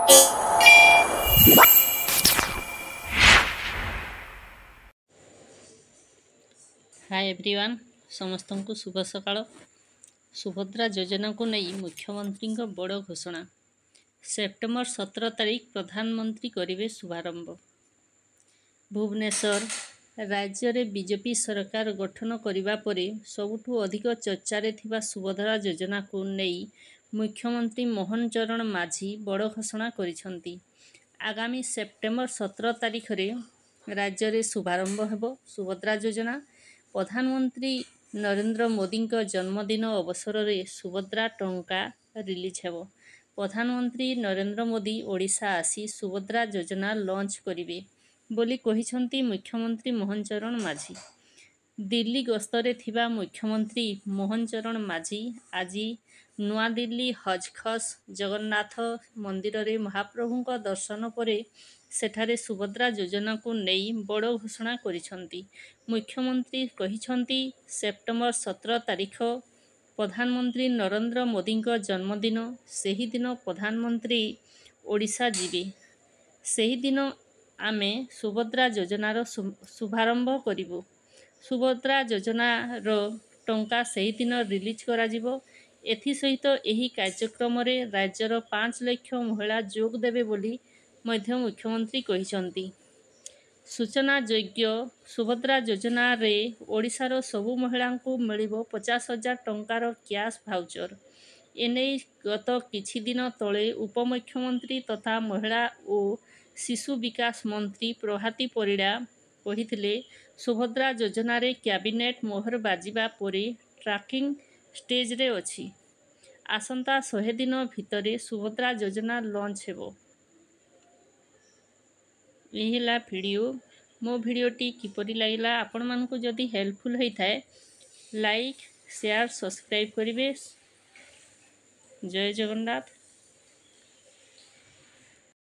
Hi everyone समस्त को शुभ सकाळ। सुभद्रा योजना को नहीं मुख्यमंत्री बड़ घोषणा। सेप्टेम्बर 17 तारीख प्रधानमंत्री करेंगे शुभारंभ। भुवनेश्वर राज्य में बीजेपी सरकार गठन करने पर सबुठु अधिक चर्चारे थिबा सुभद्रा योजना को नहीं मुख्यमंत्री मोहन चरण माझी बड़ घोषणा करिसेंती। आगामी सेप्टेम्बर 17 तारीख रे राज्य में शुभारंभ हेबो सुभद्रा योजना। प्रधानमंत्री नरेंद्र मोदी जन्मदिन अवसर में सुभद्रा टंका रिलीज हेबो। प्रधानमंत्री नरेंद्र मोदी ओडिशा आसी सुभद्रा योजना लॉन्च करिवे बोली कहिसेंती मुख्यमंत्री मोहन चरण माझी। दिल्ली गस्तरे थिबा मुख्यमंत्री मोहन चरण माझी आज नुआ दिल्ली हजखस जगन्नाथ मंदिर रे महाप्रभु दर्शन पर सेठारे सुभद्रा योजना को नहीं बड़ घोषणा करिसेंती। मुख्यमंत्री कहिसेंती सेप्टेम्बर 17 तारीख प्रधानमंत्री नरेंद्र मोदी जन्मदिन। सेही दिन प्रधानमंत्री ओडिशा जीवे। सेही दिन आमे सुभद्रा योजनार शुभारंभ करिबो। सुभद्रा योजनार टंका सेही दिन रिलीज करा जिवो। एथि सहित एही कार्यक्रम रे राज्यर 5 लाख महिला जोग देबे बोली मध्य मुख्यमंत्री कहिसेंती। सूचना योग्य सुभद्रा योजना रे ओडिशार सबु महिला को मिलिबो 50,000 टंकार कैश भाउचर। एने गत किछि दिन तले उपमुख्यमंत्री तथा महिला और शिशु विकास मंत्री प्रभाती परिड़ा कहिथिले सुभद्रा योजना रे कैबिनेट मोहर बाजिबा परे ट्रैकिंग स्टेज रे अछि। आसंता 100 दिन भितरे सुभद्रा योजना लॉन्च हेबो। यही वीडियो मो भिडियोटी किपरि लागिला आपण मानकु जदि हेल्पफुल होता है लाइक शेयर सब्सक्राइब करिवे। जय जगन्नाथ।